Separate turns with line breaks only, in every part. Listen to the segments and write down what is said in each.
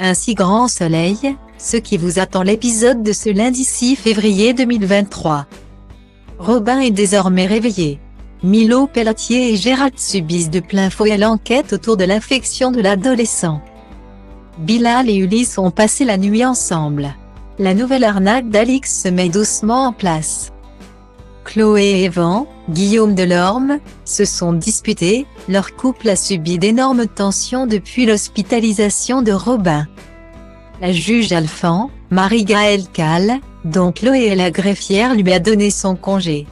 Un si grand soleil, ce qui vous attend l'épisode de ce lundi 6 février 2023. Robin est désormais réveillé. Milo Pelletier et Gérald subissent de plein fouet l'enquête autour de l'infection de l'adolescent. Bilal et Ulysse ont passé la nuit ensemble. La nouvelle arnaque d'Alix se met doucement en place. Chloé et Evan, Guillaume Delorme, se sont disputés, leur couple a subi d'énormes tensions depuis l'hospitalisation de Robin. La juge Alphand, Marie-Gaëlle Calle, dont Chloé est la greffière, lui a donné son congé.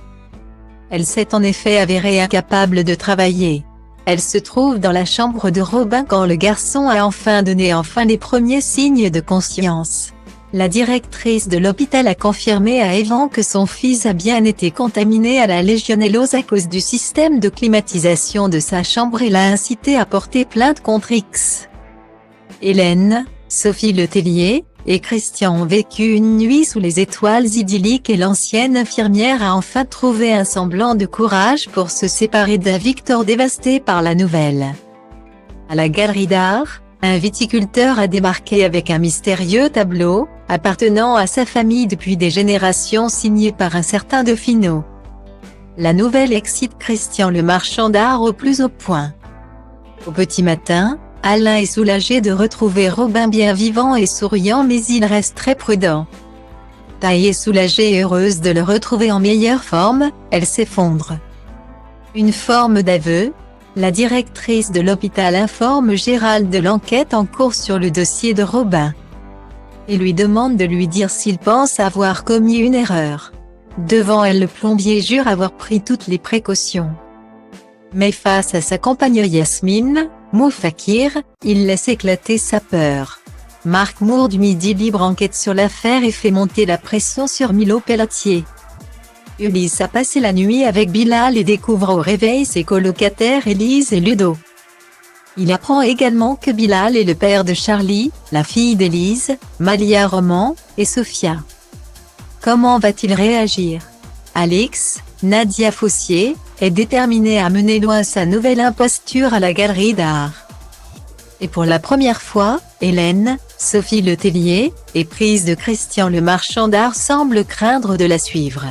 Elle s'est en effet avérée incapable de travailler. Elle se trouve dans la chambre de Robin quand le garçon a enfin donné les premiers signes de conscience. La directrice de l'hôpital a confirmé à Evan que son fils a bien été contaminé à la légionellose à cause du système de climatisation de sa chambre et l'a incité à porter plainte contre X. Hélène, Sophie Letellier et Christian ont vécu une nuit sous les étoiles idylliques et l'ancienne infirmière a enfin trouvé un semblant de courage pour se séparer d'un Victor dévasté par la nouvelle. À la galerie d'art, un viticulteur a débarqué avec un mystérieux tableau, appartenant à sa famille depuis des générations signé par un certain Defino. La nouvelle excite Christian le marchand d'art au plus haut point. Au petit matin, Alain est soulagé de retrouver Robin bien vivant et souriant mais il reste très prudent. Taille est soulagée et heureuse de le retrouver en meilleure forme, elle s'effondre. Une forme d'aveu. La directrice de l'hôpital informe Gérald de l'enquête en cours sur le dossier de Robin. Et lui demande de lui dire s'il pense avoir commis une erreur. Devant elle, le plombier jure avoir pris toutes les précautions. Mais face à sa compagne Yasmine, Moufakir, il laisse éclater sa peur. Marc Moore du Midi Libre enquête sur l'affaire et fait monter la pression sur Milo Pelletier. Ulysse a passé la nuit avec Bilal et découvre au réveil ses colocataires Élise et Ludo. Il apprend également que Bilal est le père de Charlie, la fille d'Élise, Malia Roman, et Sophia. Comment va-t-il réagir? Alix, Nadia Fossier, est déterminée à mener loin sa nouvelle imposture à la galerie d'art. Et pour la première fois, Hélène, Sophie Letellier, éprise de Christian le marchand d'art semble craindre de la suivre.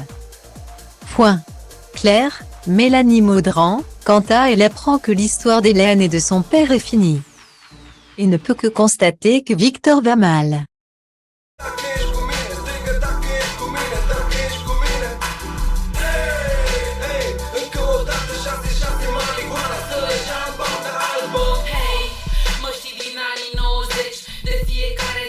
Claire, Mélanie Maudran, quant à elle apprend que l'histoire d'Hélène et de son père est finie. Et ne peut que constater que Victor va mal.
Hey, măștii din anii 90, de fiecare